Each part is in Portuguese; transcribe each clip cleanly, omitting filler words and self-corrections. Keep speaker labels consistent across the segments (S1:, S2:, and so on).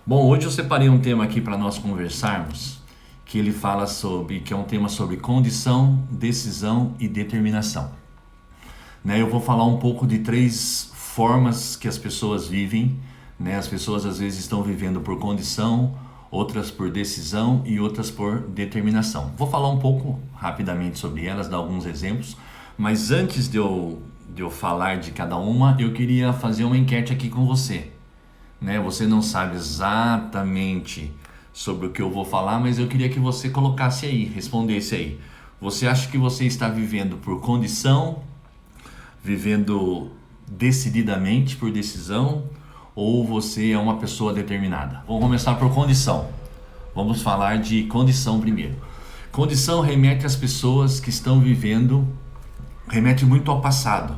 S1: Bom, hoje eu separei um tema aqui para nós conversarmos, que é um tema sobre condição, decisão e determinação. Eu vou falar um pouco de três formas que as pessoas vivem, As pessoas às vezes estão vivendo por condição, outras por decisão e outras por determinação. Vou falar um pouco rapidamente sobre elas, dar alguns exemplos, mas antes de eu falar de cada uma, eu queria fazer uma enquete aqui com você. Você não sabe exatamente sobre o que eu vou falar, mas eu queria que você colocasse aí, respondesse aí. Você acha que você está vivendo por condição, vivendo decididamente por decisão, ou você é uma pessoa determinada? Vamos começar por condição. Vamos falar de condição primeiro. Condição remete às pessoas que estão vivendo, remete muito ao passado.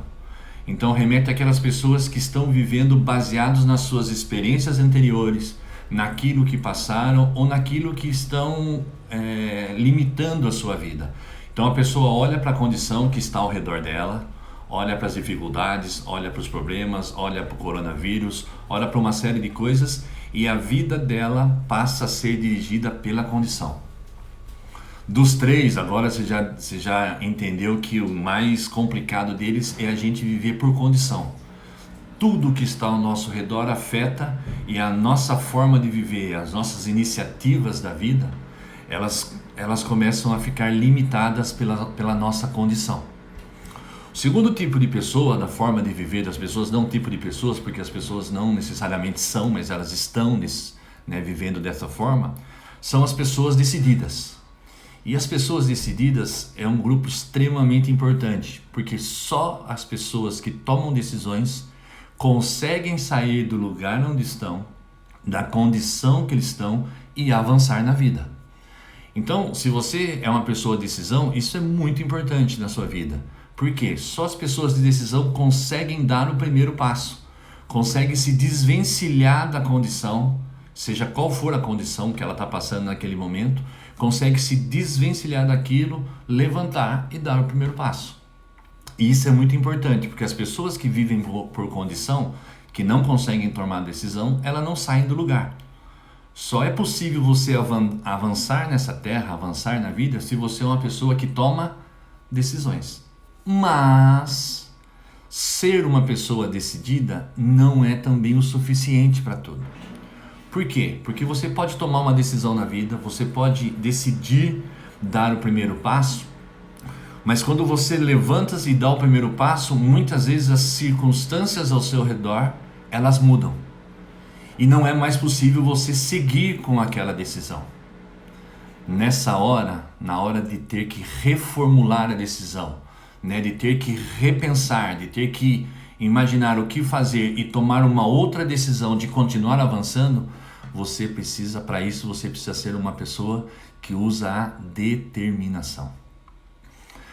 S1: Então remete àquelas pessoas que estão vivendo baseados nas suas experiências anteriores, naquilo que passaram ou naquilo que estão limitando a sua vida. Então a pessoa olha para a condição que está ao redor dela, olha para as dificuldades, olha para os problemas, olha para o coronavírus, olha para uma série de coisas e a vida dela passa a ser dirigida pela condição. Dos três, agora você já entendeu que o mais complicado deles é a gente viver por condição. Tudo que está ao nosso redor afeta e a nossa forma de viver, as nossas iniciativas da vida, elas começam a ficar limitadas pela nossa condição. O segundo tipo de pessoa, da forma de viver das pessoas, não tipo de pessoas, porque as pessoas não necessariamente são, mas elas estão vivendo dessa forma, são as pessoas decididas. E as pessoas decididas é um grupo extremamente importante, porque só as pessoas que tomam decisões conseguem sair do lugar onde estão, da condição que eles estão e avançar na vida. Então, se você é uma pessoa de decisão, isso é muito importante na sua vida. Porque só as pessoas de decisão conseguem dar o primeiro passo, conseguem se desvencilhar da condição, seja qual for a condição que ela está passando naquele momento, consegue se desvencilhar daquilo, levantar e dar o primeiro passo. E isso é muito importante, porque as pessoas que vivem por condição, que não conseguem tomar decisão, elas não saem do lugar. Só é possível você avançar nessa terra, avançar na vida, se você é uma pessoa que toma decisões. Mas ser uma pessoa decidida não é também o suficiente para tudo. Por quê? Porque você pode tomar uma decisão na vida, você pode decidir dar o primeiro passo, mas quando você levanta e dá o primeiro passo, muitas vezes as circunstâncias ao seu redor, elas mudam. E não é mais possível você seguir com aquela decisão. Nessa hora, na hora de ter que reformular a decisão, de ter que repensar, de ter que imaginar o que fazer e tomar uma outra decisão de continuar avançando, para isso você precisa ser uma pessoa que usa a determinação.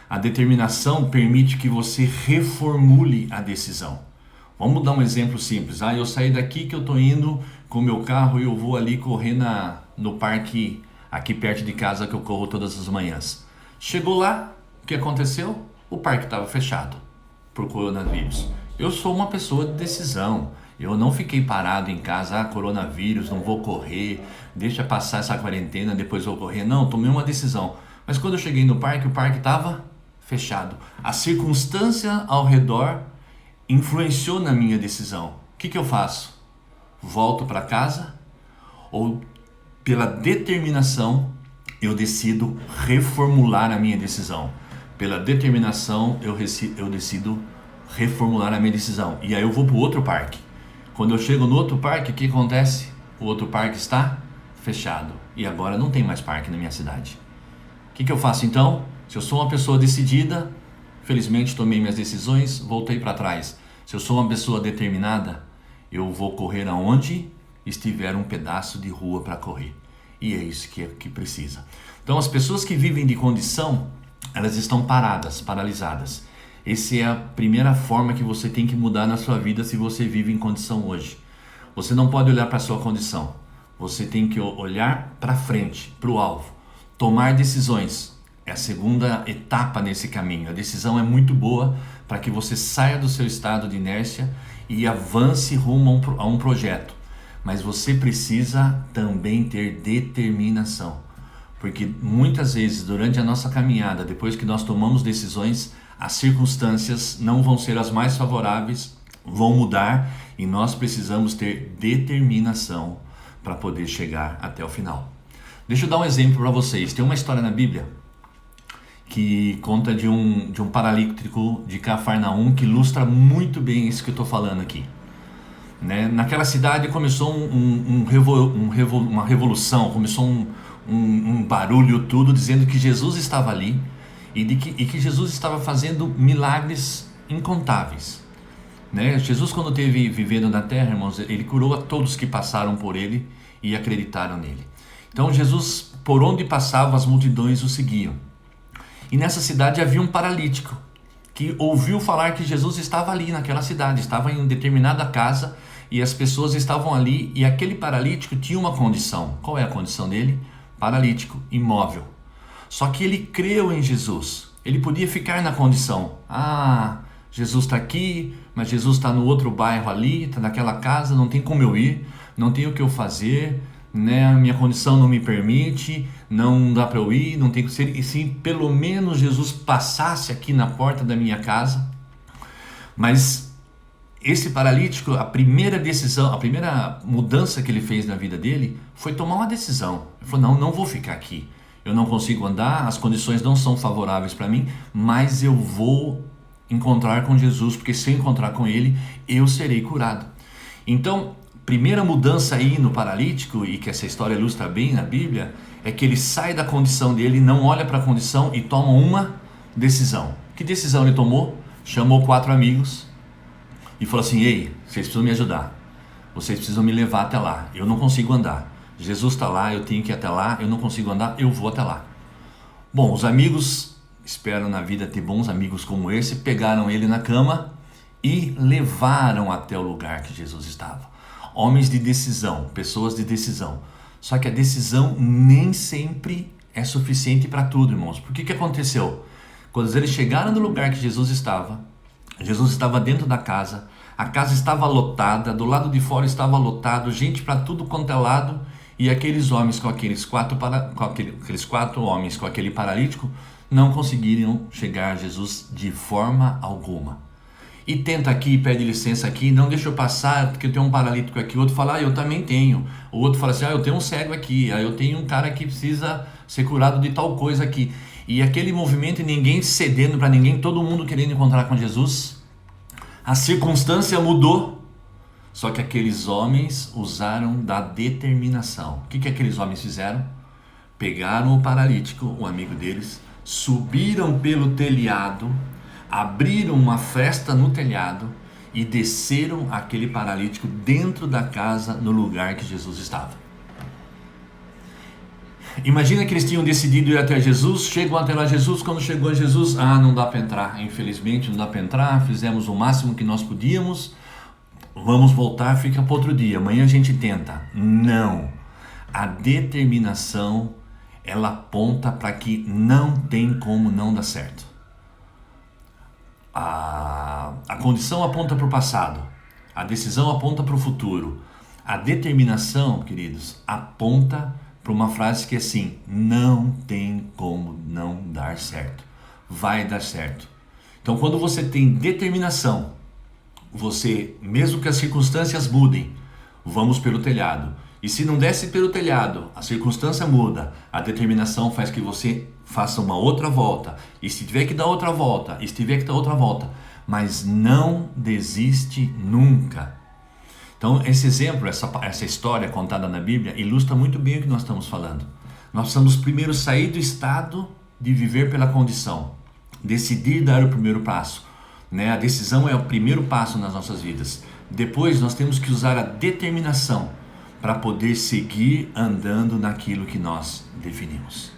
S1: A determinação permite que você reformule a decisão. Vamos dar um exemplo simples. Eu saí daqui que eu estou indo com o meu carro e eu vou ali correr no parque aqui perto de casa que eu corro todas as manhãs. Chegou lá, o que aconteceu? O parque estava fechado por coronavírus. Eu sou uma pessoa de decisão. Eu não fiquei parado em casa, coronavírus, não vou correr, deixa passar essa quarentena, depois vou correr. Não, tomei uma decisão. Mas quando eu cheguei no parque, o parque estava fechado. A circunstância ao redor influenciou na minha decisão. O que eu faço? Volto para casa ou, pela determinação, eu decido reformular a minha decisão? Pela determinação, eu decido reformular a minha decisão. E aí eu vou para o outro parque. Quando eu chego no outro parque, o que acontece? O outro parque está fechado. E agora não tem mais parque na minha cidade. O que eu faço então? Se eu sou uma pessoa decidida, felizmente tomei minhas decisões, voltei para trás. Se eu sou uma pessoa determinada, eu vou correr aonde estiver um pedaço de rua para correr. E é isso que precisa. Então as pessoas que vivem de condição, elas estão paradas, paralisadas. Essa é a primeira forma que você tem que mudar na sua vida se você vive em condição hoje. Você não pode olhar para a sua condição. Você tem que olhar para frente, para o alvo. Tomar decisões é a segunda etapa nesse caminho. A decisão é muito boa para que você saia do seu estado de inércia e avance rumo a um projeto. mas você precisa também ter determinação. Porque muitas vezes durante a nossa caminhada, depois que nós tomamos decisões, as circunstâncias não vão ser as mais favoráveis, vão mudar e nós precisamos ter determinação para poder chegar até o final. Deixa eu dar um exemplo para vocês. Tem uma história na Bíblia que conta de um paralítico de Cafarnaum que ilustra muito bem isso que eu estou falando aqui. Né? Naquela cidade começou uma revolução, começou um barulho tudo dizendo que Jesus estava ali e que Jesus estava fazendo milagres incontáveis. Né? Jesus, quando esteve vivendo na terra, irmãos, ele curou a todos que passaram por ele e acreditaram nele. Então Jesus, por onde passava, as multidões o seguiam. E nessa cidade havia um paralítico que ouviu falar que Jesus estava ali naquela cidade, estava em determinada casa e as pessoas estavam ali e aquele paralítico tinha uma condição. Qual é a condição dele? Paralítico, imóvel. Só que ele creu em Jesus. Ele podia ficar na condição: Jesus está aqui, mas Jesus está no outro bairro ali, está naquela casa, não tem como eu ir, não tem o que eu fazer, né? A minha condição não me permite, não dá para eu ir, não tem que ser. E se pelo menos Jesus passasse aqui na porta da minha casa. Mas esse paralítico, a primeira decisão, a primeira mudança que ele fez na vida dele foi tomar uma decisão. Ele falou: não vou ficar aqui, eu não consigo andar, as condições não são favoráveis para mim, mas eu vou encontrar com Jesus, porque se eu encontrar com ele, eu serei curado. Então, primeira mudança aí no paralítico, e que essa história ilustra bem na Bíblia, é que ele sai da condição dele, não olha para a condição e toma uma decisão. Que decisão ele tomou? Chamou 4 amigos e falou assim: ei, vocês precisam me ajudar, vocês precisam me levar até lá, eu não consigo andar, Jesus está lá, eu tenho que ir até lá, eu não consigo andar, eu vou até lá. Bom, os amigos, espero na vida ter bons amigos como esse, pegaram ele na cama e levaram até o lugar que Jesus estava. Homens de decisão, pessoas de decisão. Só que a decisão nem sempre é suficiente para tudo, irmãos. Por que aconteceu? Quando eles chegaram no lugar que Jesus estava dentro da casa, a casa estava lotada, do lado de fora estava lotado, gente para tudo quanto é lado, e aqueles homens com aqueles quatro homens com aquele paralítico não conseguiriam chegar a Jesus de forma alguma. E tenta aqui, pede licença aqui, não deixa eu passar porque eu tenho um paralítico aqui. O outro fala: eu também tenho. O outro fala assim: eu tenho um cego aqui, eu tenho um cara que precisa ser curado de tal coisa aqui. E aquele movimento, ninguém cedendo para ninguém, todo mundo querendo encontrar com Jesus. A circunstância mudou, só que aqueles homens usaram da determinação. O que aqueles homens fizeram? Pegaram o paralítico, o amigo deles, subiram pelo telhado, abriram uma fresta no telhado e desceram aquele paralítico dentro da casa, no lugar que Jesus estava. Imagina que eles tinham decidido ir até Jesus, chegam até lá Jesus, quando chegou a Jesus, não dá para entrar, infelizmente não dá para entrar, fizemos o máximo que nós podíamos, vamos voltar, fica para outro dia, amanhã a gente tenta. Não, a determinação, ela aponta para que não tem como não dar certo. A condição aponta para o passado, a decisão aponta para o futuro, a determinação, queridos, aponta para uma frase que é assim: não tem como não dar certo, vai dar certo. Então, quando você tem determinação, você, mesmo que as circunstâncias mudem, vamos pelo telhado. E se não desce pelo telhado, a circunstância muda, a determinação faz que você faça uma outra volta. E se tiver que dar outra volta, e se tiver que dar outra volta, mas não desiste nunca. Então, esse exemplo, essa história contada na Bíblia, ilustra muito bem o que nós estamos falando. Nós precisamos primeiro sair do estado de viver pela condição, decidir dar o primeiro passo. Né? A decisão é o primeiro passo nas nossas vidas. Depois, nós temos que usar a determinação para poder seguir andando naquilo que nós definimos.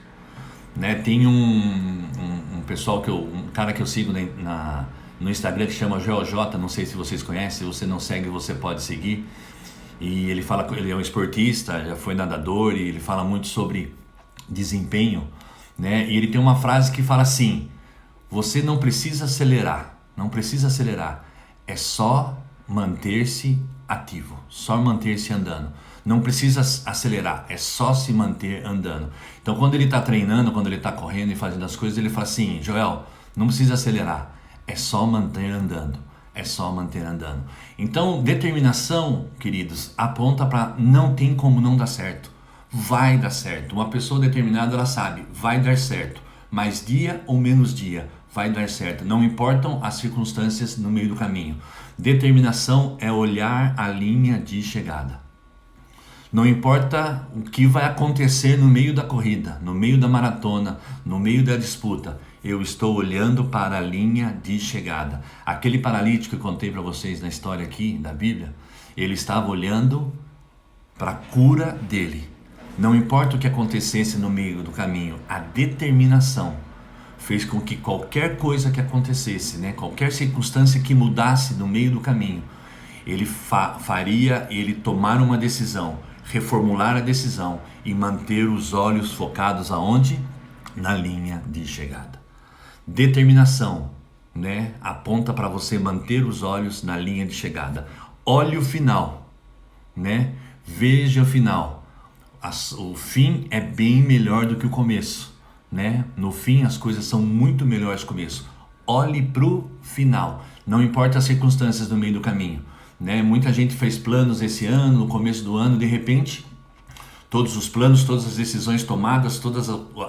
S1: Né? Tem um pessoal, um cara que eu sigo no Instagram que chama GeoJ, não sei se vocês conhecem, se você não segue, você pode seguir. E ele é um esportista, já foi nadador, e ele fala muito sobre desempenho, né? E ele tem uma frase que fala assim: você não precisa acelerar, é só manter-se ativo, só manter-se andando. Não precisa acelerar, é só se manter andando. Então quando ele está treinando, quando ele está correndo e fazendo as coisas, ele fala assim: Joel, não precisa acelerar, é só manter andando. É só manter andando. Então, determinação, queridos, aponta para não tem como não dar certo. Vai dar certo. Uma pessoa determinada, ela sabe, vai dar certo. Mais dia ou menos dia, vai dar certo. Não importam as circunstâncias no meio do caminho. Determinação é olhar a linha de chegada. Não importa o que vai acontecer no meio da corrida, no meio da maratona, no meio da disputa. Eu estou olhando para a linha de chegada. Aquele paralítico que eu contei para vocês na história aqui da Bíblia, ele estava olhando para a cura dele. Não importa o que acontecesse no meio do caminho, a determinação fez com que qualquer coisa que acontecesse, qualquer circunstância que mudasse no meio do caminho, ele faria ele tomar uma decisão, reformular a decisão e manter os olhos focados aonde? Na linha de chegada. Determinação, aponta para você manter os olhos na linha de chegada. Olhe o final, veja o final. O fim é bem melhor do que o começo, No fim as coisas são muito melhores que o começo. Olhe para o final, não importa as circunstâncias no meio do caminho, Muita gente fez planos esse ano, no começo do ano, de repente todos os planos, todas as decisões tomadas, toda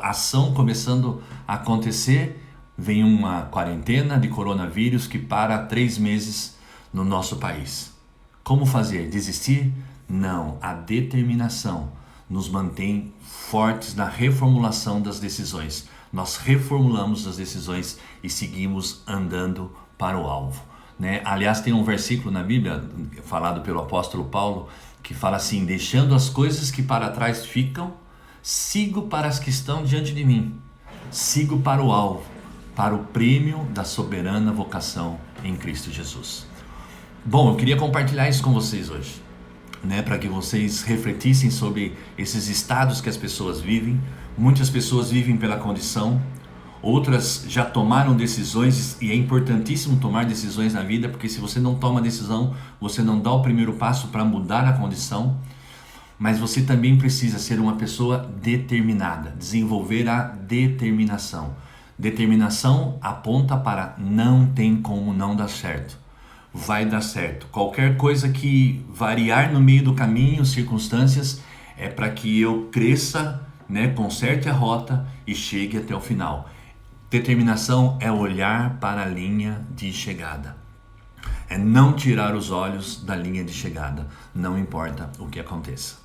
S1: a ação começando a acontecer, vem uma quarentena de coronavírus que para 3 meses no nosso país. Como fazer? Desistir? Não, a determinação nos mantém fortes na reformulação das decisões. Nós reformulamos as decisões e seguimos andando para o alvo. Aliás, tem um versículo na Bíblia, falado pelo apóstolo Paulo, que fala assim: deixando as coisas que para trás ficam, sigo para as que estão diante de mim. Sigo para o alvo, para o prêmio da soberana vocação em Cristo Jesus. Bom, eu queria compartilhar isso com vocês hoje, para que vocês refletissem sobre esses estados que as pessoas vivem. Muitas pessoas vivem pela condição, outras já tomaram decisões, e é importantíssimo tomar decisões na vida, porque se você não toma decisão, você não dá o primeiro passo para mudar a condição. Mas você também precisa ser uma pessoa determinada, desenvolver a determinação. Determinação aponta para não tem como não dar certo. Vai dar certo. Qualquer coisa que variar no meio do caminho, circunstâncias, é para que eu cresça, conserte a rota e chegue até o final. Determinação é olhar para a linha de chegada. É não tirar os olhos da linha de chegada, não importa o que aconteça.